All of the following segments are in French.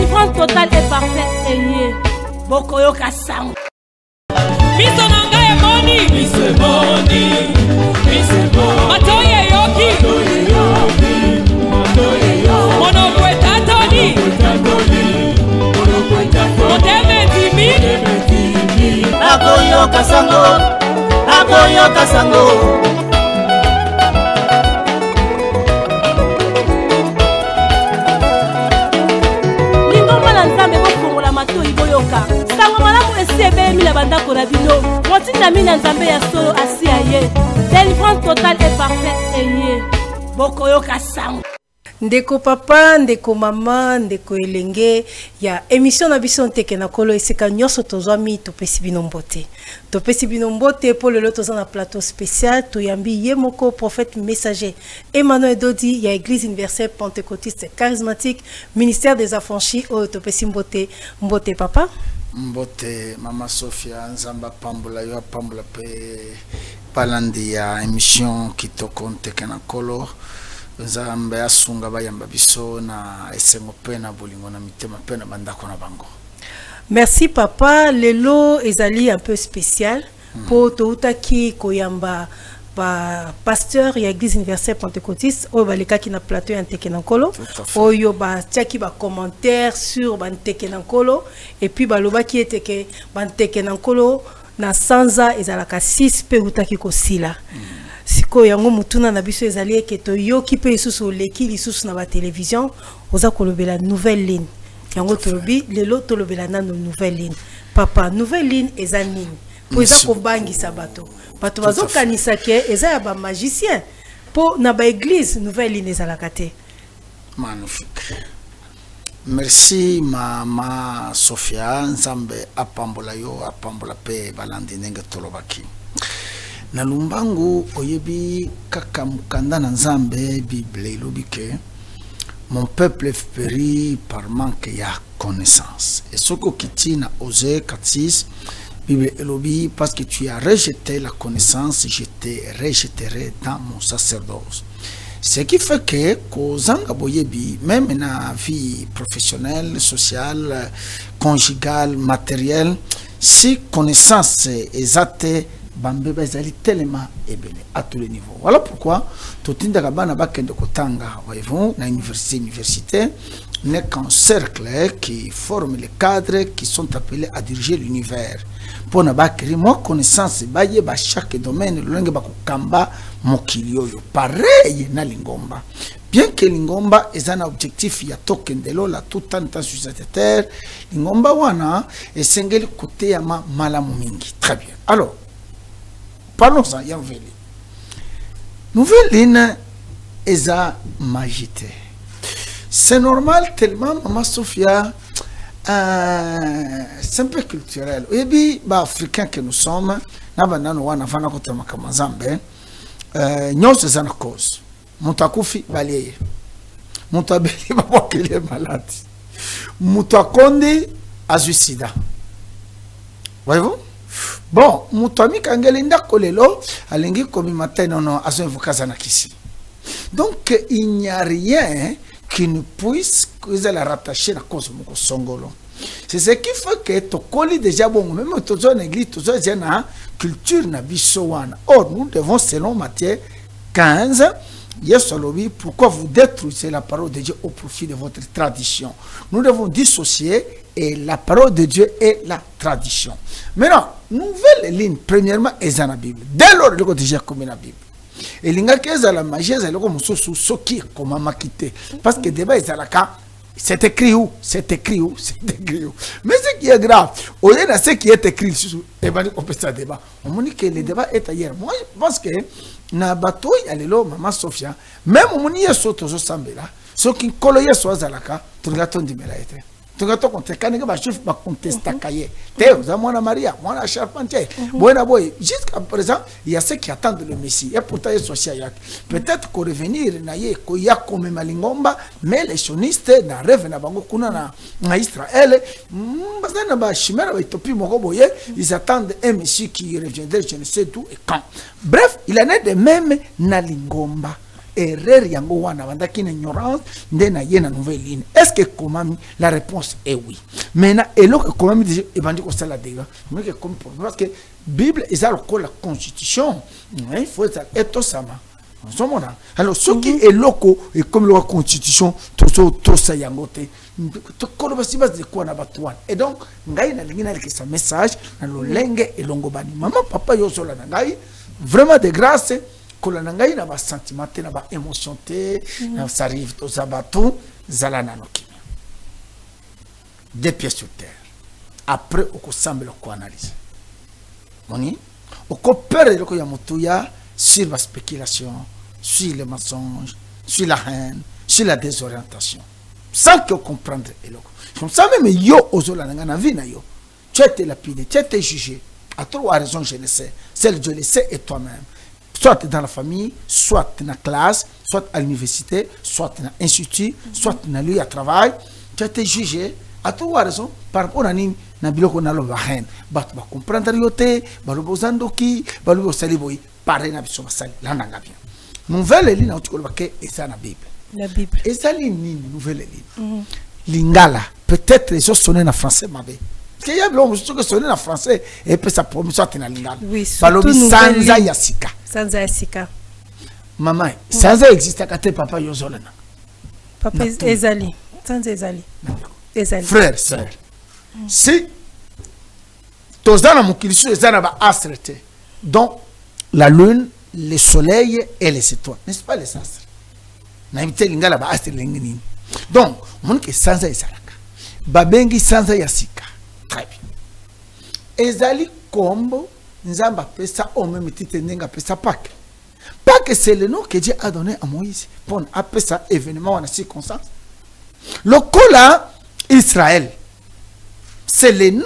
Délivrance totale et parfaite. Eye. Bokoyo Kasang. Miso nanga e moni. Miso e moni. Miso e moni. Matoye yoki. Matoye yoki. Monokwe tatoni. Moteme timi. Akoyo Kasango. Akoyo Kasango. Délivrance totale et parfaite. Eye. Bokoyo Kasang. Ndeko papa, ndeko mama, ndeko elenge ya émission na biso nteke na kolo eseka nyoso tozwami topesi bino mbote. Topesi bino mbote pour le loto na plateau spécial toyambi yemoko prophète messager Emmanuel Dodi ya Église universelle pentecôtiste charismatique ministère des affranchis au topesi mbote mbote papa. Mbote mama Sophia nzamba pambula yo pambula pe palandi ya émission kitoko nteke na kolo. Nzambe asunga bayamba biso na esengo pe na bolingo na mitema pe na bandako na bango. Merci papa, lelo ezali un peu spécial pour toutaki koyamba ba pasteur ya Église universelle pentecôtiste o baleka ki na plateau ya nteke na nkolo oyo ba tiaki ba commentaire sur ba nteke na nkolo et puis ba loba ki eteke ba nteke na nkolo na sanza ezalaka 6 pe utaki kosila. Siko yango mutuna na biso ezali ke to yoki pe isusu leki lisusu na ba télévision oza kolobela nouvelle ligne yango tolobi lelo tolobela na nouvelle ligne papa nouvelle ligne eza nini po eza ko bangisa bato bato bazo kanisa ke eza ya ba magicien po na ba église nouvelle ligne ezalaka te. Magnifique. Merci mama Sophia nzambe apambola yo apambola pe balandi ndenge tolobaki. Na lumbangu oyebi kaka mukanda na nzambe Bible ilobike mon peuple périt par manque ya connaissance. Et ce qui na Osée 4:6 Bible elobi parce que tu as rejeté la connaissance, je te rejetterai dans mon sacerdoce. Ce qui fait que kozanga boyebi même na vie professionnelle, sociale, conjugale, matérielle, si connaissance exacte bambeba ezali tellement ebele à tous les niveaux. Voilà pourquoi totinda kabana bakende kotanga voyez-vous na université n'est qu'un cercle qui forme les cadres qui sont appelés à diriger l'univers. Pour na bakri mo connaissance baye ba chaque domaine lolenge bakukamba mokilio yo pareil na lingomba. Bien que lingomba est un objectif ya tokendelo la tout temps sur cette terre, lingomba wana esengeli côté ya malamu mingi. Très bien. Alors parlons-en, nouvelle ligne est à magité. C'est normal tellement, maman Sophia, c'est un peu culturel. Et puis, les Africains que nous sommes, nous avons un enfant qui nous sommes en cause. Moutakufi balaye. Moutabeli est malade. Moutakondi a suicida. Voyez-vous? Bon, Moutami Kangelinda Kolelo, Alingi Komi Matin, non, à son vocation ici. Donc, il n'y a rien qui ne puisse la rattacher à cause de Songolo. C'est ce qui fait que tu colles déjà bon, même tu as une église, tu as une culture na bisowana. Or, nous devons, selon Matthieu 15, Yesolobi, pourquoi vous détruisez la parole de Dieu au profit de votre tradition? Nous devons dissocier et la parole de Dieu et la tradition. Maintenant, nouvelle ligne, premièrement, est dans la Bible. Dès lors, le côté déjà comme la Bible. Et l'inga qui est dans la magie, c'est le comme ce qui est comme ma quitté. Parce que débat est dans la cas. C'est écrit où? C'est écrit où? C'est écrit où? Mais ce qui est grave, au lieu de ce qui est écrit, on peut ça débat. On me dit que le débat est ailleurs. Moi, je pense que na bateau, il y a le lot, maman Sophia, même on y est sauté aux sambela, ce qui colle soit à la cas, tout le gâteau de Melaïte. Tout le gâteau contre quand il va chef va contester cahier. Théo, moi Maria, moi la charpentier. Bon boy, jusqu'à présent, il y a ceux qui attendent le Messie. Et pourtant, il social. Peut-être qu'au revenir, il y a comme Malingomba, mais les sionistes na rêve na bango kuna na Israël, bazana ba chimera ba Éthiopie mokoboye, ils attendent un Messie qui reviendrait je ne sais d'où et quand. Bref, il en est de même na lingomba. erreur yango wana bandaki na ignorance nde na ye na nouvelle ligne. Est-ce que komami? La réponse est oui. Maintenant eloko komami déjà ebandi ko sala dega. Mais que comme parce que Bible est la constitution. Il faut être sama. Alors ce qui est loco et comme la constitution tout ça yangote to kolo basi base de quoi na batouane. Et donc ngai na lingina avec sa message na lo lenge et longobani. Maman papa yo sola na ngai vraiment de grâce que la ngai na ba sentiment na ba émotion te na ça arrive to zabatu zala na nokimi. Des pieds sur terre. Après on semble ko analyser. Moni on coopère le ko ya mutuya sur la spéculation, sur les mensonges, sur la haine, sur la désorientation. Sans que comprendre comme ça même yo ozola na vie na yo. Tu as été lapidé, tu as été jugé. À trois raisons je le sais. Celle je le sais et toi-même. Soit dans la famille, soit dans la classe, soit à l'université, soit dans l'institut, soit dans le lieu de travail. Tu as été jugé à trois raisons par rapport à na biloko na lo ba haine. Ba comprendre yote, ba lo bozandoki, ba lo saliboyi. Parler na biso basali la nanga bien. Nouvelle ligne na tukolo ke eza na Bible. La Bible. Eza ligne nouvelle ligne. Lingala peut-être les choses sonner en français mabe. Parce qu'il y a blongo que sonner en français et puis ça promet soit na lingala. Oui, balobi sanza yasika. Sanza yasika. Maman, sanza existe à kate papa yozolena. Papa ezali. Sanza ezali. Ezali. Frère, sœur. Si tozana mukilisu ezana ba asrete. Donc la lune, le soleil et les étoiles. N'est-ce pas les astres? Donc, on dit que sanza ezalaka. Babengi sanza yasika. Très bien. Ezali kombo, nzamba pesa au même titre nenga pesa Pâques. Pâques c'est le nom que Dieu a donné à Moïse pour appeler ça événement en circonstance. Le cola Israël, c'est le nom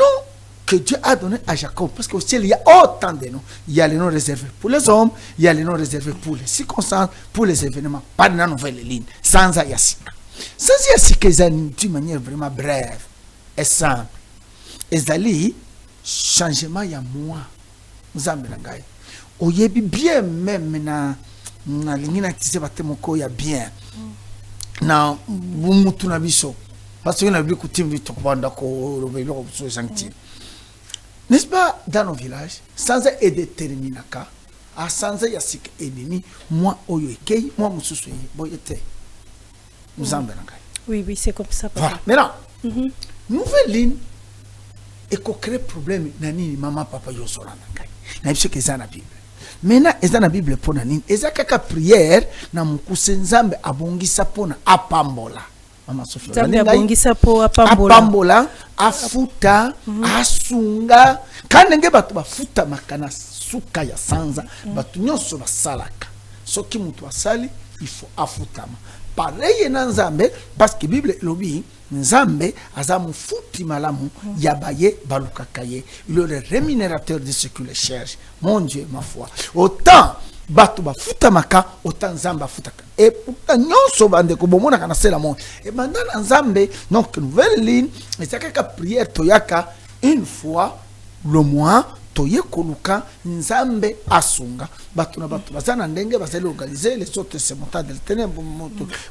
que Dieu a donné à Jacob. Parce qu'au ciel, il y a autant de noms. Il y a les noms réservés pour les hommes, il y a les noms réservés pour les circonstances, pour les événements. Pas de nouvelle ligne. Sans Yasika. Sans Yasika, d'une manière vraiment brève et simple. Ezali, changement, il y a moi. Nous avons bien, même na ligne qui s'est battu mon corps, il y a bien. Na Bumutunabiso. Parce que nous avons coutume de tout le monde. N'est-ce pas, dans nos villages, sans être déterminé, à sans être ennemi, moi, oyoikei, moi, moussoui, boyete. Nous en venons. Oui, oui, c'est comme ça. Voilà. Maintenant, nouvelle ligne, et qu'on crée problème, nani, maman, papa, yo, sola, nangai. N'a pas que ça na Bible. Maintenant, est-ce dans la Bible pour nani? Est-ce que prière, na mukuse nzambe abongisa pona apambola? Apambola, afuta, asunga, kanenge batu bafuta makana suka ya sanza, batu nyonso basalaka. Soki mutu asali, il faut afutama. Pareil na nzambe, parce que Bible lobi, nzambe azamu futi malamu, yabaye balukakaye. Il est le rémunérateur de ce que les cherche. Mon Dieu, ma foi. Autant, batu bafuta maka autant nzambe afutaka et pourtant nyonso bande ko bomona kana sela mon et mandana nzambe donc nouvelle ligne et ça ka prière toyaka une fois le mois toye koluka nzambe asunga batu na batu bazana ndenge bazali organiser les autres se monta del ténèbre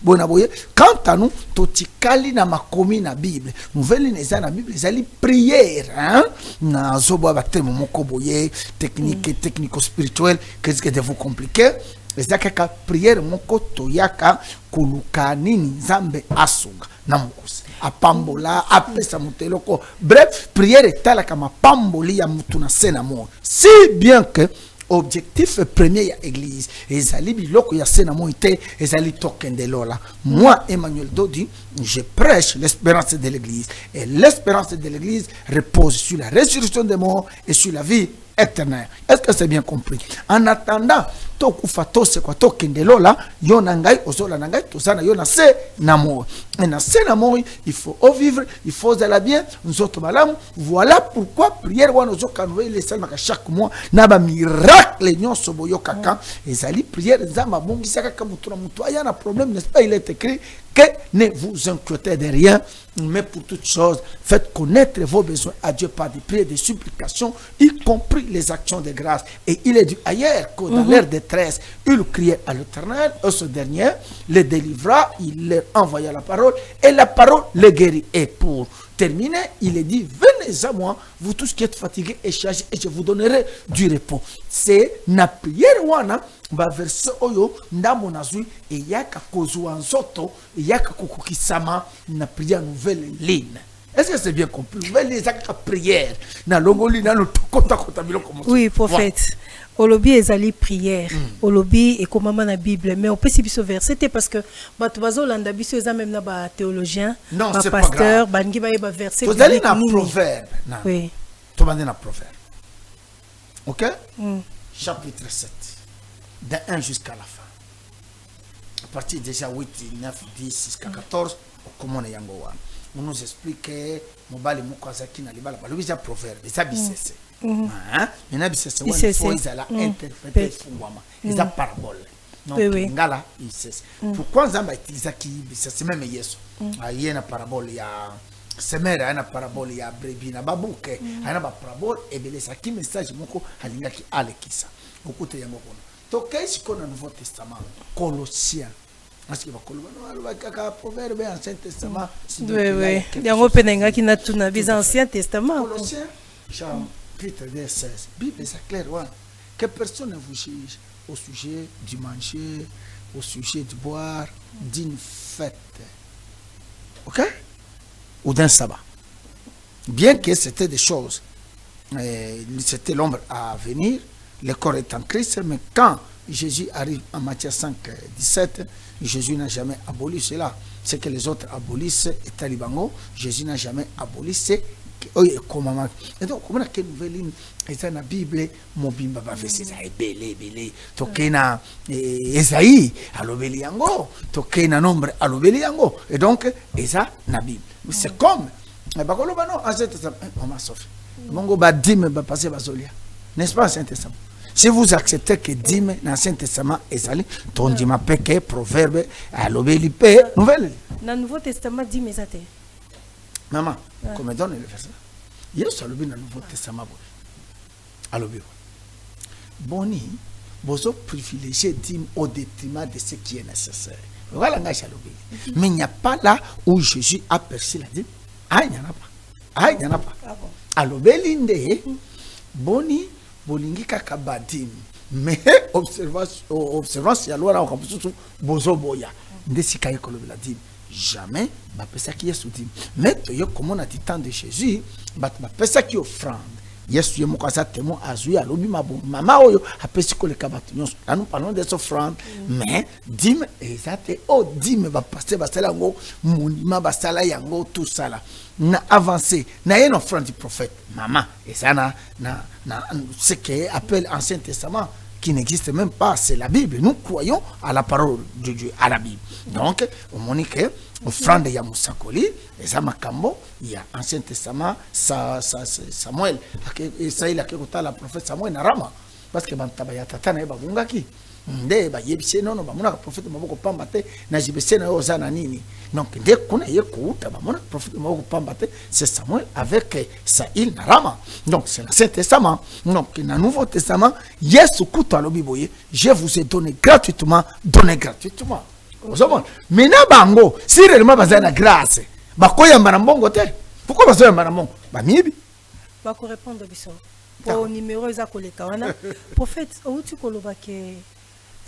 bona boye quant à nous totikali na makomi na Bible nouvelle ligne za na Bible zali prière hein na zobo batemo moko boye technique technico spirituel qu'est-ce que de vous compliquer ezaka prière moko toyaka koluka nini nzambe asunga na mukuse apambola apesa muteloko bref prière etalaka mapamboli ya mutu na sena mo si bien que objectif premier ya église ezali biloko ya sena mo ite ezali tokende lola moi Emmanuel Dodi je prêche l'espérance de l'église et l'espérance de l'église repose sur la résurrection des morts et sur la vie éternelle. Est-ce que c'est bien compris? En attendant, tokufa tose kwa tokende lola yona ngai ozola nangai tosana yona se namo. Et na se namo il faut au vivre, il faut aller bien, nzoto malamu. Voilà pourquoi prière wana ozoka nouvelle les salma chaque mois na ba miracle nyonso boyo kaka ezali prière nzamba bongisa kaka mutu na mutu aya na problème n'est-ce pas il est écrit que ne vous inquiétez de rien, mais pour toutes choses, faites connaître vos besoins à Dieu par des prières, des supplications, y compris les actions de grâce. Et il est dit ailleurs que dans leur détresse, ils criaient à l'Éternel, et ce dernier les délivra, il leur envoya la parole, et la parole les guérit. Et pour terminer, il est dit, venez à moi, vous tous qui êtes fatigués et chargés, et je vous donnerai du repos. C'est na prière wana, ba verset oyo, ndamo nazui, et yaka kozua nzoto, et yaka kukukisama, na prière nouvelle ligne. Est-ce que c'est bien compris? Nouvelle ligne, c'est prière. Na longoli, na kota kota bilo comme ça. Oui, prophète. Olobi ezali prière. Olobi et comme na Bible, mais on peut s'y biso verset parce que batubazo landa biso eza même na ba théologien, non, ba c'est pasteur, pas bangi ba verset. Vous allez dans proverbe. Oui. Tu vas dans proverbe. OK? Chapitre 7. De 1 jusqu'à la fin. À partir déjà 8, 9, 10, jusqu'à 14, comment on est yangoa. On nous explique que mobali mukazaki na libala balobi za proverbe, ça bisese. Maintenant bisese il faut ils alla interpréter fungwama. Ils a parabole. Donc ngala bisese. Pourquoi nzamba utiliser ki bisese même Yesu? Il na parabole ya semera ana parabole ya brebi na babuke, ana ba parabole et belesa ki message moko alingaki alekisa. Okute yango kono. Donc qu'est-ce qu'on a dans le Nouveau Testament? Colossiens. Parce que le proverbe Ancien Testament. Oui. Il y a un peu qui n'a tout dans l'Ancien Testament. Colossiens, chapitre 16. Bible, c'est clair. Que personne ne vous juge au sujet du manger, au sujet du boire, d'une fête. OK? Ou d'un sabbat. Bien que c'était des choses, c'était l'ombre à venir, le corps est en Christ, mais quand Jésus arrive en Matthieu 5, 17, Jésus n'a jamais aboli cela. Ce que les autres abolissent et talibango, Jésus n'a jamais aboli ce comme et donc, comment est-ce que nous voulons dans la Bible, mon bimba va faire ça, belé, tokena Esaïe, alobeli yango, tokena nombre, alobeli yango, et donc, Esa na Bible. C'est comme, mais bah, quand on a cet testament, on m'a sauvé. Mongo ba dime ba passer basolia. N'est-ce pas, Saint Testament? Si vous acceptez que dime dans l'Ancien Testament ezali, ton dima peke proverbe alobeli pe nouvelle. Dans le Nouveau Testament dime ezate. Maman, comme donne le verset. Yesu alobi dans le Nouveau Testament alobi. Boni, bozo privilégier dime au détriment de ce qui est nécessaire. Voilà ngach alobi. Mais il n'y a pas là où Jésus a perçu la dime. Ah, il n'y en a pas. Ah, il n'y en a pas. Alobeli nde boni bolingi kaka badim mais observance ya loi na okapusu bozo boya ndesi kaye kolobela dim jamais ba pesa ki Yesu dim mais to yo komona titan de Jésus ba pesa ki offrande Yesu yemo kwa sa témoin azui alobi mama oyo apesi koleka batu nyonso là nous parlons des offrandes mais dim ezate o dim ba passer ba sala ngo monima ba sala yango tout ça là na avancé na une offrande du prophète maman et ça na ce qui appelle Ancien Testament qui n'existe même pas, c'est la Bible. Nous croyons à la parole de Dieu, à la Bible. Donc, au monique, offrande ya Moussakoli, et ça makambo, il y a Ancien Testament, Samuel, et ça il a kékota la prophète Samuel na Rama, parce que bantabaya tatana eba bungaki. Nde ba yebise nono ba mona prophète maboko pambate na jibese na ozana nini. Donc dès qu'on a yekuta ba mona prophète maboko pambate, c'est Samuel avec Saïl na Rama. Donc c'est l'Ancien Testament. Donc dans le Nouveau Testament, Yesu kuta lobi boye, je vous ai donné gratuitement, mais na bango, si réellement baza na grâce, ba koyamba na mbongo te. Pourquoi baza yamba na mbongo? Ba mibi. Ba ko répondre biso. Pour numéro za koleka wana, prophète, ou tu koloba ke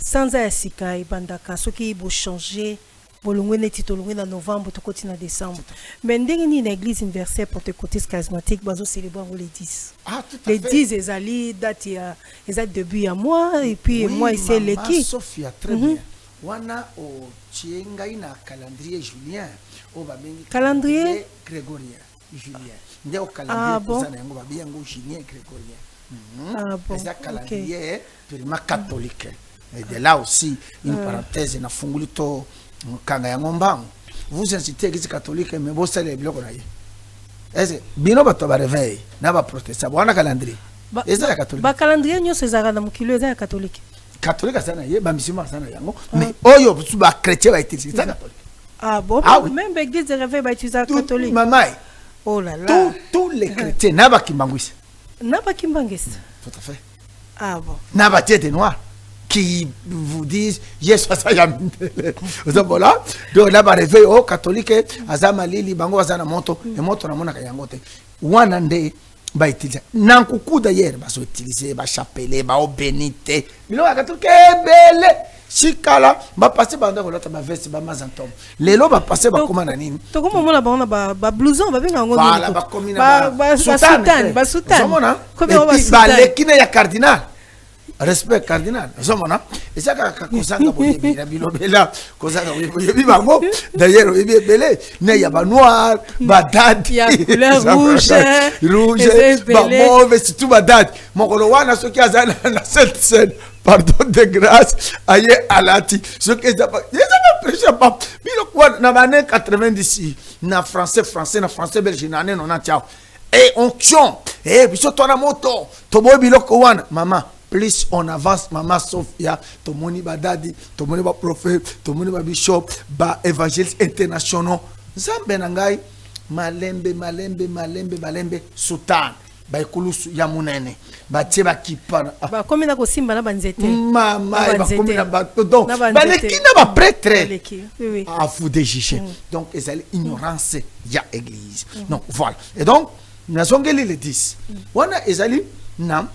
sans asika ibandaka soki bo changer bolongwe neti tolongwe na novembre to koti na décembre mais ndenge ni na église universelle pentecôtiste charismatique bazo célébrer les 10 les 10 ezali date ya eza début ya mois et puis oui, moi c'est l'équipe Sophia très bien wana o chienga ina calendrier julien o ba bengi calendrier grégorien julien ndio calendrier pour ça yango ba biango julien grégorien c'est calendrier purement catholique. Et de là aussi, une parenthèse, na fungulito kanga ya ngombango. Vous incitez l'église catholique, mais vous savez les blocs là. Est-ce bino bato ba réveil, na ba protestant, wana calendrier. Est-ce la catholique? Ba calendrier nyo sezara na mukilo eza catholique. Catholique sana ye, ba musulman sana yango, mais oyo ba chrétien ba utiliser ça catholique. Ah bon, Ah oui. même l'église de réveil va utiliser catholique. Maman, Oh là là. tous les chrétiens, n'a pas qui m'angoisse. N'a pas qui m'angoisse. Tout à fait. Ah bon. N'a pas de noirs qui vous disent yes ça y a voilà donc là va réveiller au catholique azama lili bango azana moto et moto na mona kayangote wana nde ba utiliser nan kuku d'ailleurs ba so utiliser ba chapelet ba obénité bilo catholique belle chikala ba passer banda ko lota ba veste ba mazantom lelo ba passer ba koma na nini to ko mona ba blouson ba benga ngo voilà ba komina ba sultan ba lekine ya cardinal respect cardinal somona ezaka kozanga boyebi na bilobela kozanga boyebi bango d'ailleurs oyebi belé ne ya ba noir ba date ya couleur rouge ba mauve surtout ba date mokolo wana soki azana na cette scène pardon de grâce aye alati soki ezaba prêcher pas bilo kwa na bane 90 na français na français belge na ne 90 et onction et biso to na moto to boy biloko wana maman. Plus on avance, Maman Sophia, Tomoni Badadi, Tomoni ba prophète, Tomoni ba bishop, ba évangéliste internationaux. Zambe nangai, malembe, sultan, ba ikulusu ya munene, ba tieba kipana. Ba komi na ko simba na banzete. Mama, ba komi na ba donc, ba leki na ba prêtre. Oui. À vous de juger. Donc, ils allaient ignorance ya église. Donc voilà. Et donc, nous avons les 10. Wana ezali nam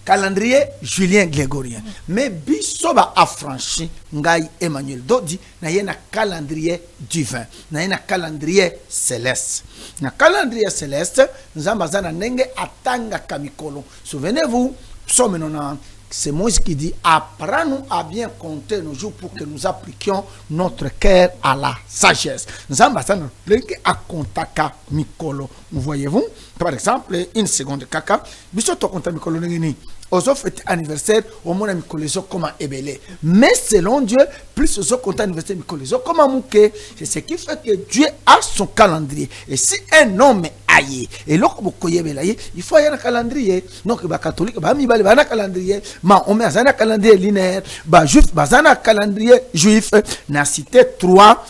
calendrier julien grégorien mais bisoba affranchi ngai Emmanuel Dodi na yena calendrier divin na yena calendrier céleste na calendrier céleste nzambazana nenge atanga kamikolo souvenez-vous psaume 90 c'est Moïse qui dit apprends-nous à bien compter nos jours pour que nous appliquions notre cœur à la sagesse. Nzambazana nenge akontaka mikolo. Vous voyez-vous par exemple une seconde kaka biso to konta mikolo nengeni aux fêtes anniversaire au moins mikolo comme ebele mais selon Dieu plus aux compte anniversaire mikolo comme mouké c'est ce qui fait que Dieu a son calendrier et si un homme aïe et loko bokoyebela il faut y avoir un calendrier donc ba catholique ba mi ba na calendrier ma on met un calendrier linéaire ba juif ba un calendrier juif na cité 3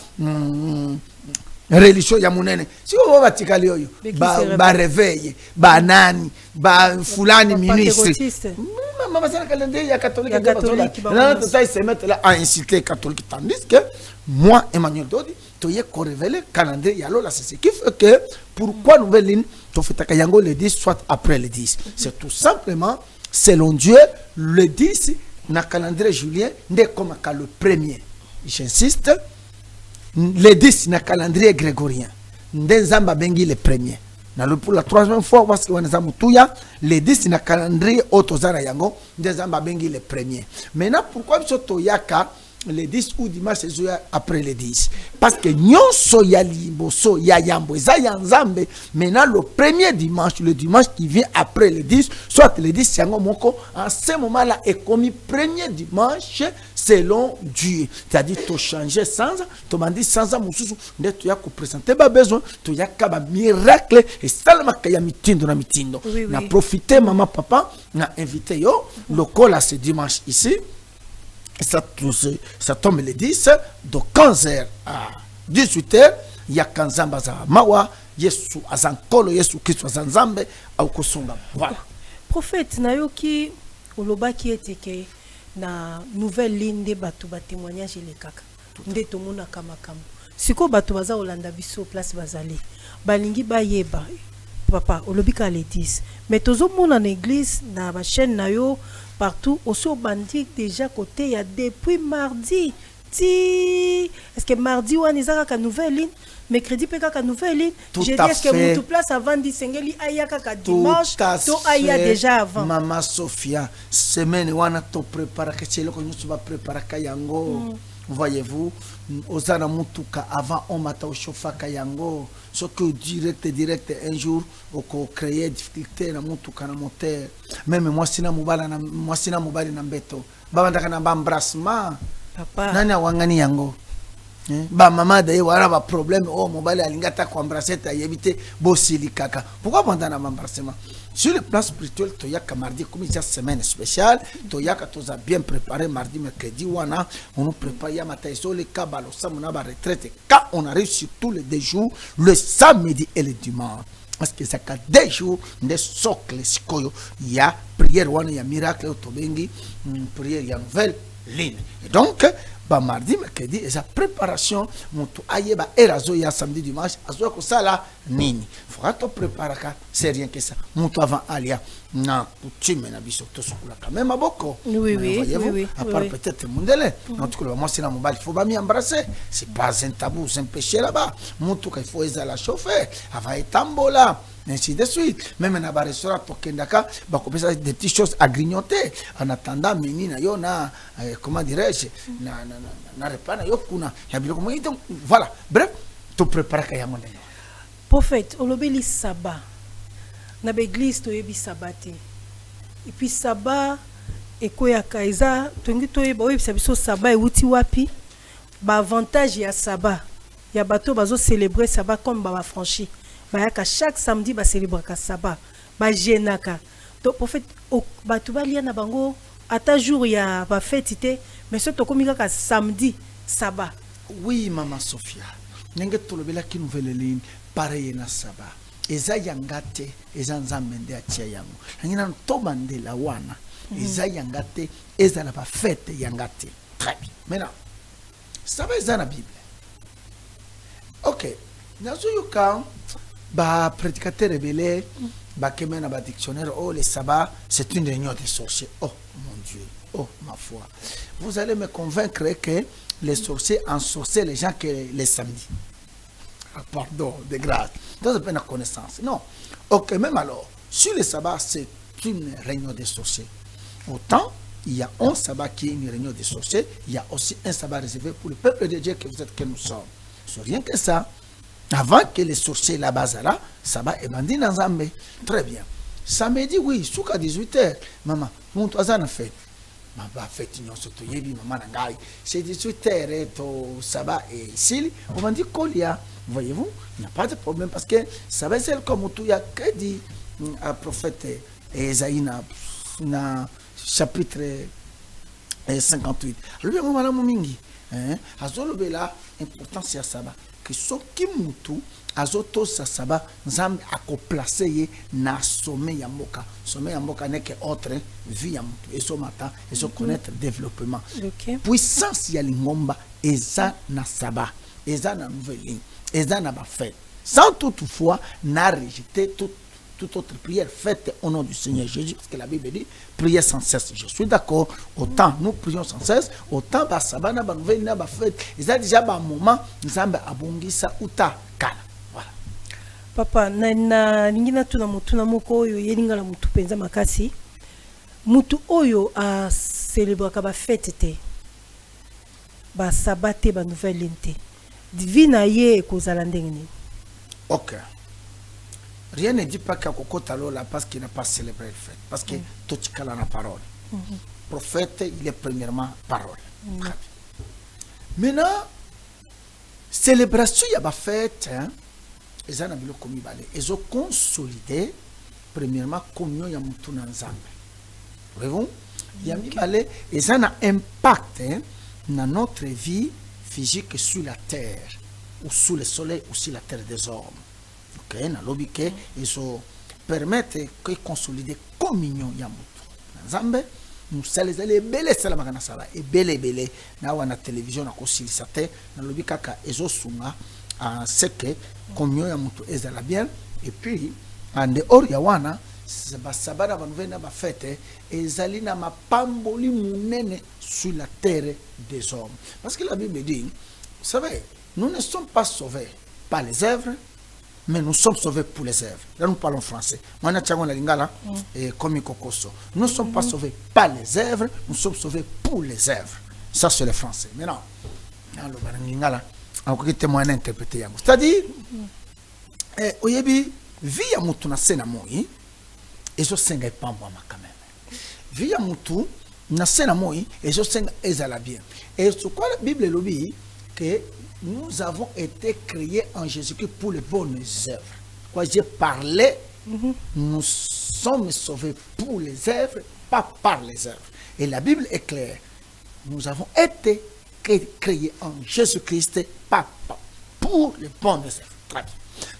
religion ya munene si on va tikali yoyo ba réveil ba nani ba fulani ministre mama ça calendrier ya catholique là ça se mettre là à inciter catholique tandis que moi Emmanuel Dodi to ye ko révéler calendrier ya là c'est ce qui fait que pourquoi nouvelle ligne to fait kayango le 10 soit après le 10 c'est tout simplement selon Dieu le 10 na calendrier julien n'est comme le premier j'insiste. Les 10 na calendrier grégorien. Ndenzamba bengi le premier. Pour la troisième fois, parce que les 10 na calendrier otozara yango, ndenzamba bengi le premier. Maintenant, pourquoi toyaka les 10 ou dimanche après les 10? Parce que nyonso ya liboso ya yambo eza ya nzambe. Maintenant, le premier dimanche, le dimanche qui vient après les 10, soit les 10 yango moko, en ce moment-là, est commis premier dimanche selon Dieu. C'est-à-dire, tu changes sans, tu m'as dit sans amousou, tu as présenté ba besoin, tu as un miracle, et seulement qu'il y a mitindo na mitindo. Na profité, maman, papa, na invité yo, le col à ce dimanche ici. Ça tombe le 10, de 15h à 18h, il y a Kanzamba za Mawa, Yesu azankolo, Yesu Christ azanzambe, au Kosonga. Voilà. Prophète, nayoki, olobaki eteke, na nouvelle ligne de bato ba témoignage le kaka. Nde tomona kamakambo. Siko bato baza olanda biso place bazali. Balingi ba yeba. Papa, olobika le 10. Mais tozo mona na église, na ba chaîne na yo, partout, aussi au bandit déjà côté, il y a depuis mardi. Est-ce que mardi ou anizaka ka nouvelle ligne, mercredi peka ka nouvelle ligne. J'ai dit est-ce que vous tout place avant di sengeli ayaka ka dimanche, to aya déjà avant. Maman Sophia, semaine wana to prépare que c'est le que nous va préparer kayango. Voyez-vous, osana mutuka avant on mata au chauffa kayango. Ce que direct un jour au créer difficulté na mutuka na moteur. Même moi sina mobali na mbeto. Baba ndaka na embrassement. Papa. Nani awangani yango. Ba maman d'ailleurs voilà ba problème oh mobile alingata ko embrasser ta yebite bosili kaka. Pourquoi pendant l'embrassement? Sur le plan spirituel, toyaka mardi comme il y a semaine spéciale, toyaka toza bien préparé mardi mercredi wana on nous prépare ya matin sur les kabalo ça mon ba retraite quand on arrive sur tous les 2 jours le samedi et le dimanche. Parce que ça fait 2 jours de socle sikoyo il y a prière wana ya miracle otobengi prière ya nouvelle ligne. Et donc ba mardi mercredi et sa préparation mutu ayeba erazo ya samedi dimanche azo ko sala nini faudra to préparer ka c'est rien que ça mutu avant alia na coutume na biso to sukula quand même aboko oui à part peut-être mundele en tout cas moi c'est la mobile il faut pas m'y embrasser c'est pas un tabou c'est un péché là-bas mutu qu'il faut la chauffer avant etambola ainsi de suite même dans un restaurant tokendaka ba ko pesa des petites choses à grignoter en attendant meni na yo na comment dirais-je na repas na yo kuna ya biloko mo donc voilà bref to préparer ka yango ndenge prophète olobeli sabbat na l'église to yebi sabate et puis sabbat ekoya kaiza tongi to yeba oyebisa biso sabbat euti wapi ba avantage ya sabbat ya bato bazo célébrer sabbat comme ba franchi bayaka chaque samedi ba célébrer ka sabbat ba jenaka donc prophète bato ba lia na bango ata jour ya ba fête té mais ce to komika ka samedi sabbat. Oui maman Sophia nenge tolobela ki nouvelle ligne pareil na sabbat eza yangate eza nzambe atia yango ngina to bandela wana eza yangate eza na ba fête yangate très bien maintenant sabbat eza na Bible. OK nazo yoka ba prédicateur rebelle ba kemena ba dictionnaire oh le sabbat c'est une réunion des sorciers. Oh mon Dieu, oh ma foi, vous allez me convaincre que les sorciers ensorcellent les gens que les samedis. Ah, pardon de grâce dans une connaissance non. OK même alors sur le sabbat c'est une réunion des sorciers. Autant il y a un sabbat qui est une réunion des sorciers, il y a aussi un sabbat réservé pour le peuple de Dieu que vous êtes, que nous sommes. C'est rien que ça. Avant que les sorciers là-bas là, sabbat est bandit dans Zambé. Très bien. Samedi, oui, souk à 18h. Maman, mon toisan a fait. Maman fait une autre yebi, maman nangai. C'est 18h et au sabbat et ici, on m'a dit Kolia. Voyez-vous, il n'y a pas de problème parce que sabbat c'est comme tout y a que dit un prophète Esaïe na chapitre 58. Le bien maman momingi. Azolo là importance ya sabbat. Que soki mutu azoto sa sabbat nzambe akoplace ye na sommet ya mboka. Sommet ya mboka n'est que autre vie ya mutu et so matin et so connaître développement. Puissance ya lingomba eza na sabbat, eza na nouvelle ligne, eza na ba fête. Sans toutefois n'a rejeté toute autre prière faite au nom du Seigneur Jésus, parce que la Bible dit priez sans cesse. Je suis d'accord, autant nous prions sans cesse, autant ba sabbat na ba nouvelle na ba fête. Ils ont déjà un moment nzambe abongisa uta kala. Voilà. Papa na ningina tuna mutu na moko oyo yelinga la mutu penza makasi. Mutu oyo a célébrer ka ba fête te. Ba sabbat ba nouvelle linte. Divina ye kozala ndenge. OK. Rien ne dit pas qu'il y a Kokota là parce qu'il n'a pas célébré le fait. Parce que tout est la parole. Prophète, il est premièrement parole. Maintenant, célébration, il y a pas fait. Ils ont bilo komi balé. Ils ont consolidé premièrement communion ya mutu na nzambe. Voyez-vous? Il y a mis balé. Ils ont un impact dans notre vie physique sur la terre ou sous le soleil ou sur la terre des hommes. OK, na lobi ke eso permettre que consolider communion ya mutu. Nzambe nous salezale belé sala makana sala e belé na wana télévision na kosilisa te na lobi kaka ezo sunga en seke communion ya mutu ezala bien et puis en dehors ya wana ba sabana ba nouvelle na ba fête ezali na mapamboli munene sur la terre des hommes parce que la Bible dit vous savez nous ne sommes pas sauvés par les œuvres mais nous sommes sauvés pour les œuvres. Là, nous parlons français. Nous ne sommes pas sauvés par les œuvres, nous sommes sauvés pour les œuvres. Ça, c'est le français. Maintenant, c'est-à-dire, oyebi, via mutu na sena moi, ezo senga epambwa makameme. Via mutu na sena moi, ezo senga ezala bien. Et ce quoi la Bible lobi, que nous avons été créés en Jésus-Christ pour les bonnes œuvres. Quand j'ai parlé, nous sommes sauvés pour les œuvres, pas par les œuvres. Et la Bible est claire. Nous avons été créés en Jésus-Christ, pas pour les bonnes œuvres. Très bien.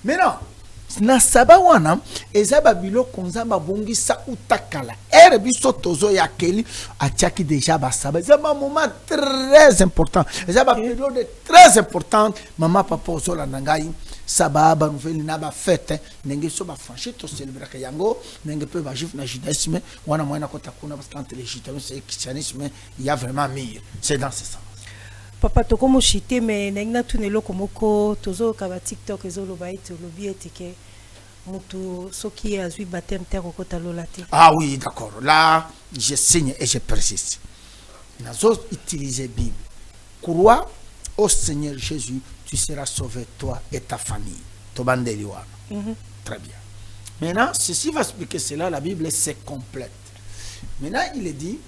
Maintenant, na sabawana ezaba biloko nzamba bongisa utakala biso tozo ya keli atiaki déjà basaba ezaba moment très important ezaba période très importante mama papa ozola nangai sababa nouvelle na ba fête ndenge so ba franchi to célébrer yango ndenge pe ba juif na judaïsme wana mwana kota kuna parce qu'entre le judaïsme et le christianisme il y a vraiment mire, c'est dans ce sens. Papa toko mo chité mais nengna tunelo komoko tozo ka ba TikTok ezolo ba ite lobi etike mutu soki azui baptême terre kota lolate. Ah oui, d'accord. Là, je signe et je précise. Nazo utiliser Bible. Crois au Seigneur Jésus, tu seras sauvé toi et ta famille. Tobandeli wana. Très bien. Maintenant, ceci va expliquer cela, la Bible c'est complète. Maintenant, il est dit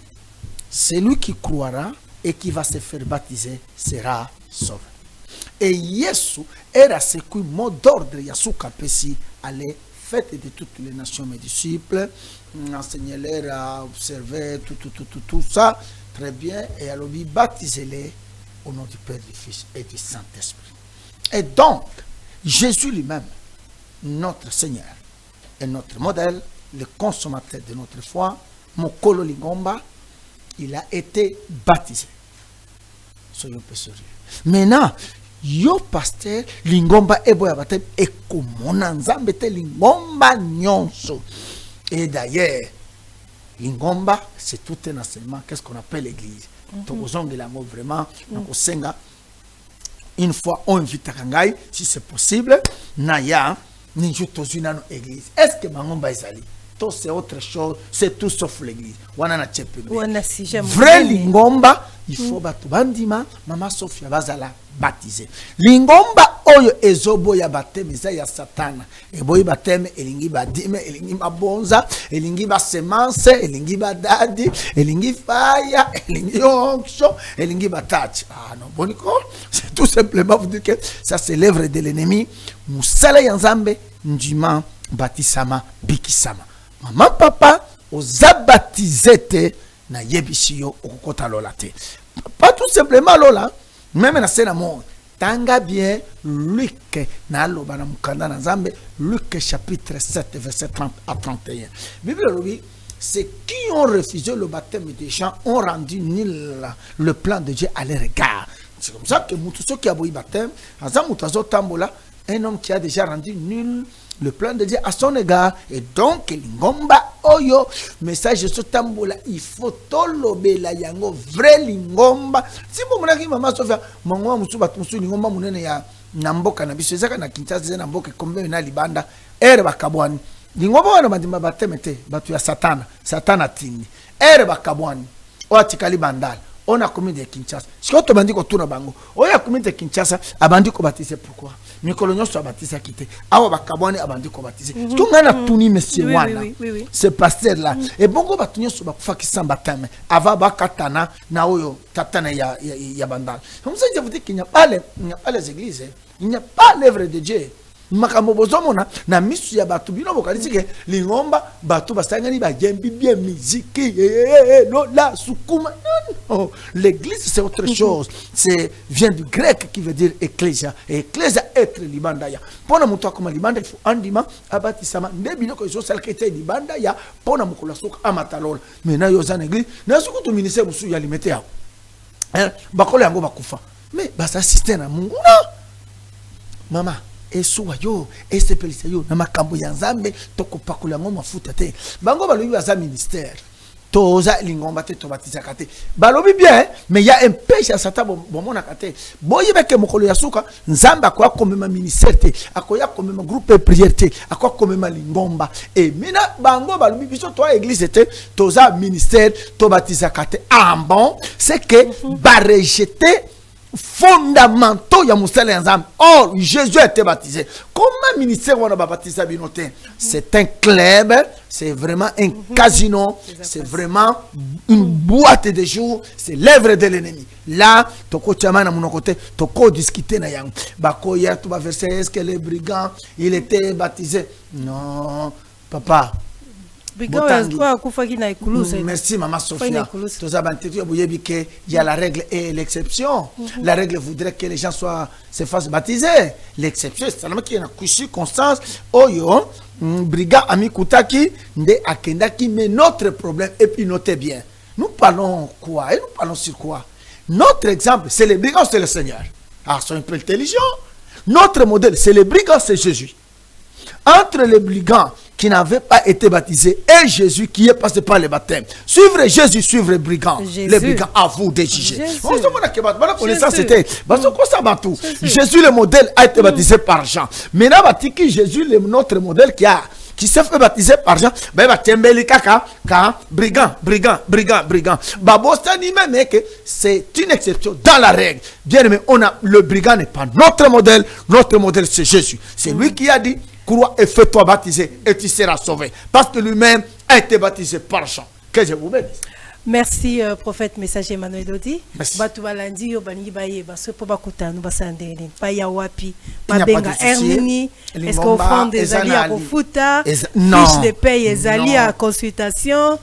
celui qui croira et qui va se faire baptiser sera sauvé. Et Yesu era sekui mot d'ordre Yasu Kapesi allait faites de toutes les nations mes disciples, enseignez-les à observer tout ça, très bien, et alors baptisez-les au nom du Père, du Fils et du Saint-Esprit. Et donc, Jésus lui-même, notre Seigneur et notre modèle, le consommateur de notre foi, Mokolo Lingomba, il a été baptisé. Soyons peu sérieux. Maintenant, yo pasteur Lingomba eboya batem et komona nzambe te Lingomba nyonso. Et d'ailleurs, Lingomba, c'est tout un enseignement. Qu'est-ce qu'on appelle l'église? Vraiment, une fois, on invite à Kangai, si c'est possible, Naya, Ninjutozuna église. Est-ce que Mangomba est allé? C'est autre chose, c'est tout sauf l'église. Vrai Lingomba, il faut battre bandima, Mama Sophia bazala baptiser. Lingomba oyo ezobo ya bateme ya satana. Eboyi bateme elingi badime, elingi mabonza, elingi ba semence, elingi ba dadi, elingi faya, elingi onction, elingi batach. Ah non, boniko, c'est tout simplement vous dire que ça c'est l'œuvre de l'ennemi. Musala yanzambe njima batisama bikisama. Maman papa oza baptisé na yebisio okota lolate. Pas tout simplement lola, même na sena mo tanga bien Luc na loba na mukanda na Nzambe, Luc chapitre 7 verset 30 à 31. Bible dit ceux qui ont refusé le baptême des gens ont rendu nul le plan de Dieu à leur égard. C'est comme ça que mutu soki aboyi baptême, aza mutu azotambola, un homme qui a déjà rendu nul le plan de Dieu à son égard. Et donc Lingomba oyo message sur tambola il faut tolobela yango vrai Lingomba. Si vous monaki mama Sofia mangwa musuba musu Lingomba munene ya namboka na biso ezaka na Kinshasa na mboka kombe na libanda ere bakabwani Lingomba wana bandima batemete batu ya satana tindi ere bakabwani oatikali bandala on a commis de Kinshasa. Si on bandi ko tuna bango, on a commis de Kinshasa, abandi ko baptiser pourquoi? Mikolonyo soit baptisé quitté. Awa bakabone abandi ko baptiser. Tout ngana tuni monsieur wana. Ce pasteur là. Et bongo batunyo so bakufa kisamba tame. Ava bakatana na oyo tatana ya bandal. Comme ça je vous dis qu'il n'y a pas les églises, il n'y a pas l'œuvre de Dieu. Makambo bozomona na misu ya batu bino bokalisi ke Lingomba batu basangani ba jembi bien musique la sukuma non l'église c'est autre chose, c'est vient du grec qui veut dire ecclesia et ecclesia être libanda ya pona mutu akoma libanda il faut andima abatisama ndebino ko so salkete libanda ya pona mukula soka amatalola mena yo za église na suku to ministère musu ya limete ya bakole yango bakufa mais basa assister na Mungu mama esuwa yo esepelisa yo na makambo ya Nzambe tokopakula ngo mafuta te bango balobi baza ministère toza Lingomba te tobatiza kate balobi bien mais il y a un péché à sata bomona kate boyebe ke mokolo ya suka Nzambe akoya komema ministère te akoya komema groupe prière te akoya komema Lingomba et mina bango balobi biso to église te toza ministère tobatiza kate ah bon c'est que ba rejeter fondamentaux ya musala nzambe. Or Jésus a été baptisé. Comment ministère on a baptisé binoté? C'est un club, c'est vraiment un casino, c'est vraiment une boîte de jour, c'est l'œuvre de l'ennemi. Là, toko chama na mon côté, toko discuter na yang. Bako hier tu vas verser est-ce que le brigand il était baptisé? Non, papa. Merci maman Sophia. Il y a la règle et l'exception. La règle voudrait que les gens se fassent baptiser. L'exception, c'est seulement qu'il y a une circonstance. Oyo, brigand ami Koutaki, nde akendaki, mais notre problème, et puis notez bien. Nous parlons quoi? Et nous parlons sur quoi? Notre exemple, c'est les brigands, c'est le Seigneur. Ah, ils sont un peu intelligents. Notre modèle, c'est les brigands, c'est Jésus. Entre les brigands qui n'avaient pas été baptisés et Jésus qui est passé par le baptême, suivre Jésus, suivre les brigands. Les brigands, à vous de juger. Jésus, le modèle, a été baptisé par Jean. Maintenant, Jésus, notre modèle qui s'est fait baptiser par Jean, brigand. C'est une exception dans la règle. Bien aimé, le brigand n'est pas notre modèle c'est Jésus. C'est lui qui a dit, crois et fais-toi baptiser et tu seras sauvé. Parce que lui-même a été baptisé par Jean. Que je vous bénisse. Merci, prophète messager Emmanuel Dodi. Merci. Est-ce qu'offrande des alliés à Kofuta, fiche de paye des alliés à consultation,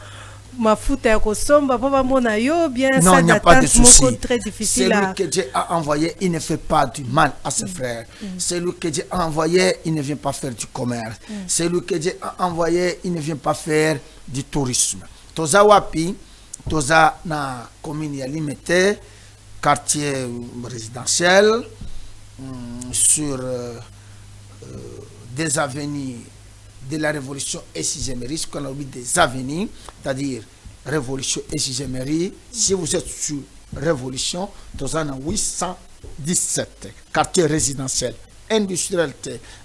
ma fouta à Kosomba, papa monayo, bien ça d'attente, très difficile. Celui que Dieu a envoyé, il ne fait pas du mal à ses frères. Celui que Dieu a envoyé, il ne vient pas faire du commerce. Celui que Dieu a envoyé, il ne vient pas faire du tourisme. Toza wapi, toza na commune ya Limete, quartier résidentiel, sur des avenues de la Révolution et 6e, ce qu'on a dit des avenues, c'est-à-dire Révolution et 6e. Si vous êtes sur Révolution, vous avez 817, quartier résidentiel, industriel,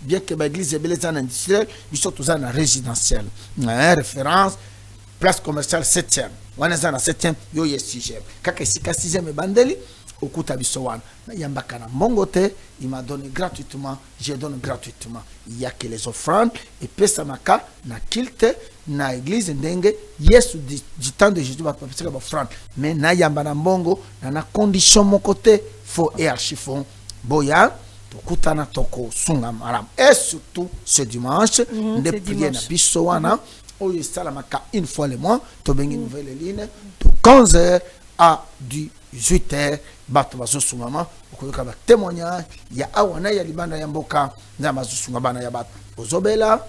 bien que l'église est industrielle, ils sont tous en résidentiel. Référence, place commerciale 7e. On est en 7e, il y a 6e. Quand il y a 6e bandeli, au Koutabisowan, Yambakana Mongote, il m'a donné gratuitement, je donne gratuitement. Il n'y a que les offrandes, et Pesamaka, na kilte, na église ndenge, yes, du temps de Jésus, va passer l'offrande. Mais na Yambana Mongo, na condition mon côté, faux et archifon, boya, Kutana Toko, Sungamaram. Et surtout, ce dimanche, de prier na Bisowana, où il salamaka une fois le mois, tu bengi nouvelle ligne, de 15h à 18h. Bato bazosu mama okoyoka ba témoignage ya awana ya libanda ya mboka na mazusunga bana ya bato ozobela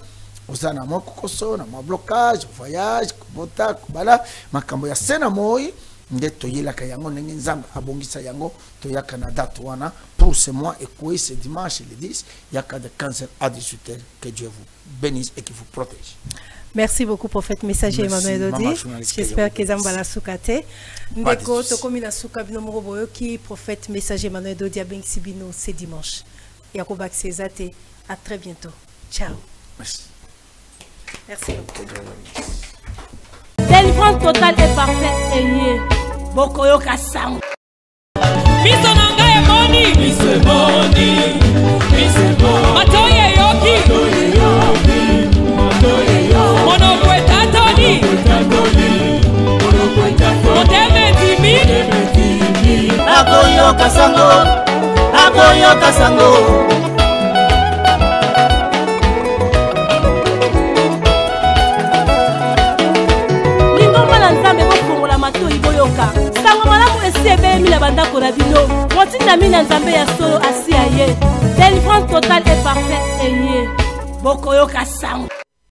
ozana moko koso na ma blocage voyage kubota kubala makambo ya sena moi nde toyelaka yango ndenge nzambe abongisa yango toyaka na date wana pour ce mois et quoi ce dimanche le 10 yaka de 15h à 18h. Que Dieu vous bénisse et qui vous protège. Merci beaucoup, prophète messager Emmanuel Dodi. J'espère que Zambala Soukate. Ndeko, Tokomi na Souka Bino Moroboyo qui prophète messager Emmanuel Dodi à Benksibino ce dimanche. Yakobak Cézate. À très bientôt. Ciao. Merci. Merci beaucoup. Délivrance totale et parfaite. Eye. Bokoyo Kassam. Miso nanga e moni. Miso e moni. Miso e moni. Matoye yoki. Akoyoka sango Lingomba la nzambe bokongola matoi boyoka sango malamu esi ebeyemi na bandako na bino motinda mina nzambe ya solo asi aye délivrance totale et parfaite eye bokoyoka sango